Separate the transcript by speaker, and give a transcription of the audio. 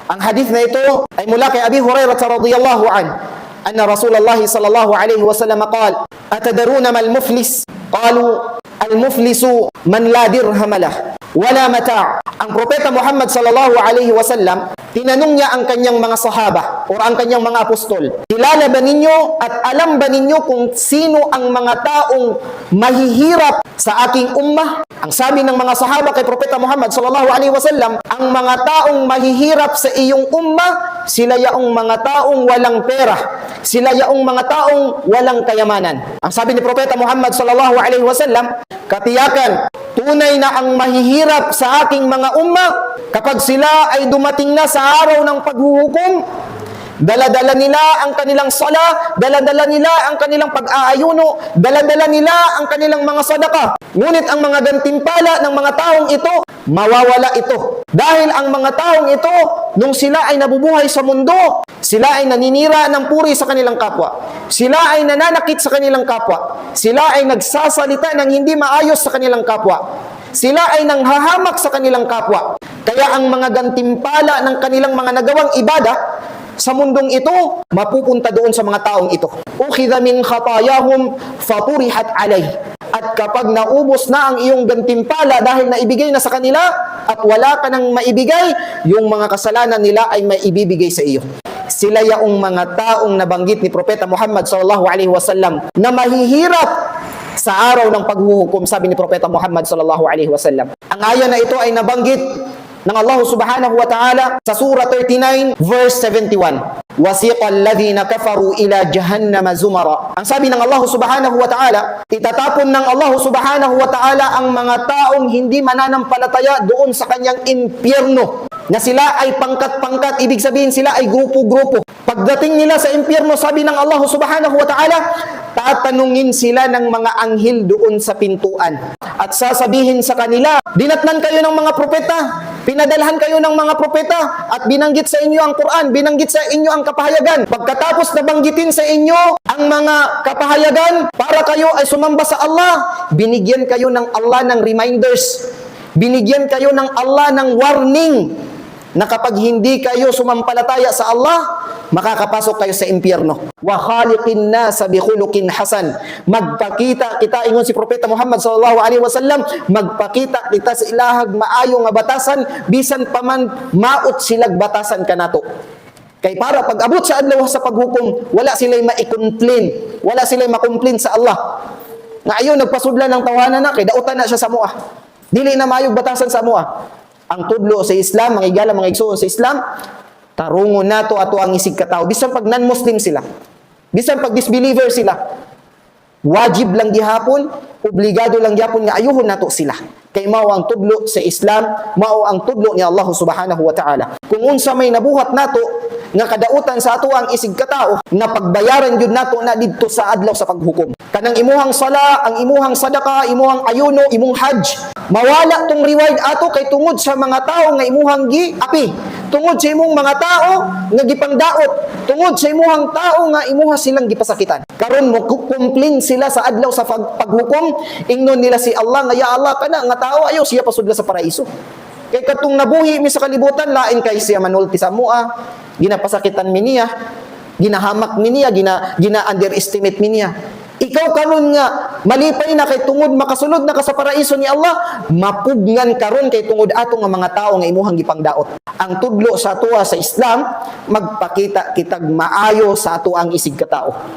Speaker 1: Ang hadith na ito ay mula kay Abi Hurairah radhiyallahu anhu anna Rasulullah sallallahu alaihi wasallam qala atadaruna mal muflis qalu al muflisu man la dirham lah wala mata'. Ang propeta Muhammad sallallahu alaihi wasallam, tinanong niya ang kanyang mga sahaba o ang kanyang mga apostol, kilala ba ninyo at alam ba ninyo kung sino ang mga taong mahihirap sa aking ummah? Ang sabi ng mga sahaba kay propeta Muhammad sallallahu alaihi wasallam, ang mga taong mahihirap sa iyong ummah, sila yaong mga taong walang pera, sila yaong mga taong walang kayamanan. Ang sabi ni propeta Muhammad sallallahu alaihi wasallam, katiyakan, tunay na ang mahihirap sa aking mga ummah kapag sila ay dumating na sa araw ng paghuhukom, dala-dala nila ang kanilang sala, dala-dala nila ang kanilang pag-aayuno, dala-dala nila ang kanilang mga sadaka. Ngunit ang mga gantimpala ng mga taong ito, mawawala ito. Dahil ang mga taong ito, nung sila ay nabubuhay sa mundo, sila ay naninira ng puri sa kanilang kapwa. Sila ay nananakit sa kanilang kapwa. Sila ay nagsasalita ng hindi maayos sa kanilang kapwa. Sila ay nanghahamak sa kanilang kapwa. Kaya ang mga gantimpala ng kanilang mga nagawang ibadah sa mundong ito, mapupunta doon sa mga taong ito. Ukhidha min khatayahum faturihat alayh. At kapag naubos na ang iyong gantimpala dahil naibigay na sa kanila at wala ka nang maibigay, yung mga kasalanan nila ay maibibigay sa iyo. Sila yaong mga taong nabanggit ni Propeta Muhammad sallallahu alaihi wasallam na mahihirap sa araw ng paghuhukom, sabi ni Propeta Muhammad sallallahu alaihi wasallam. Ang aya na ito ay nabanggit ng Allah subhanahu wa ta'ala sa surah 39 verse 71. Wasiqa alladhina kafaru ila jahannama zumara. Ang sabi ng Allah subhanahu wa ta'ala, itatapon ng Allah subhanahu wa ta'ala ang mga taong hindi mananampalataya doon sa kanyang impyerno, na sila ay pangkat-pangkat, ibig sabihin sila ay grupo-grupo. Pagdating nila sa impyerno, sabi ng Allah subhanahu wa ta'ala, tatanungin sila ng mga anghel doon sa pintuan at sasabihin sa kanila, dinatnan kayo ng mga propeta, pinadalhan kayo ng mga propeta at binanggit sa inyo ang Quran, binanggit sa inyo ang kapahayagan. Pagkatapos na banggitin sa inyo ang mga kapahayagan para kayo ay sumamba sa Allah, binigyan kayo ng Allah ng reminders, binigyan kayo ng Allah ng warning na kapag hindi kayo sumampalataya sa Allah, makakapasok kayo sa impyerno. Wa khaliqin nasa bi khuluqin hasan. Magpakita kita, ingon si Propeta Muhammad sallallahu alaihi wasallam, magpakita kita sa ilahag maayo nga batasan, bisan pa man maot silag batasan kanato. Kay para pag abot sa adlaw sa paghukom, wala sila'y ma-complain, wala sila'y ma-complain sa Allah. Nga ayon nagpasudlan ng tawanan na, kay dautan na siya sa mua. Dili na mayog batasan sa mua. Ang tudlo sa Islam, mga igala, mga igsoon sa Islam, tarungon nato ato ang isig katao. Bisan pag non-Muslim sila, bisan pag disbeliever sila, wajib lang gihapon, obligado lang gihapon nga ayuhon nato sila. Kay mao ang tudlo sa Islam, mao ang tudlo ni Allah subhanahu wa ta'ala. Kung unsa may nabuhat nato nga kadautan sa ato ang isig katao, na pagbayaran jud nato na didto sa adlaw sa paghukom. Kanang imuhang sala, ang imuhang sadaka, imuhang ayuno, imong hajj, mawala tong reward ato kay tungod sa mga tao nga imuhang giapi, tungod sa imong mga tao nga gipangdaot, tungod sa imuhang tao nga imuha silang gipasakitan. Karon mo complain sila sa adlaw sa paghukom, ingnon nila si Allah nga ya Allah kana nga tao ayo siya pasudla sa paraiso. Kay katong nabuhi mi sa kalibutan, lain kay siya manulti sa mua, ginapasakitan mi niya, ginahamak mi niya, gina-underestimate mi niya. Ikaw karon nga malipay na kay tungod makasulod na ka sa paraiso ni Allah, mapugnan karon kay tungod ato nga mga tao nga imuhang gipangdaot. Ang tudlo sa atuwa sa Islam, magpakita kitag maayo sa ato ang isig katao.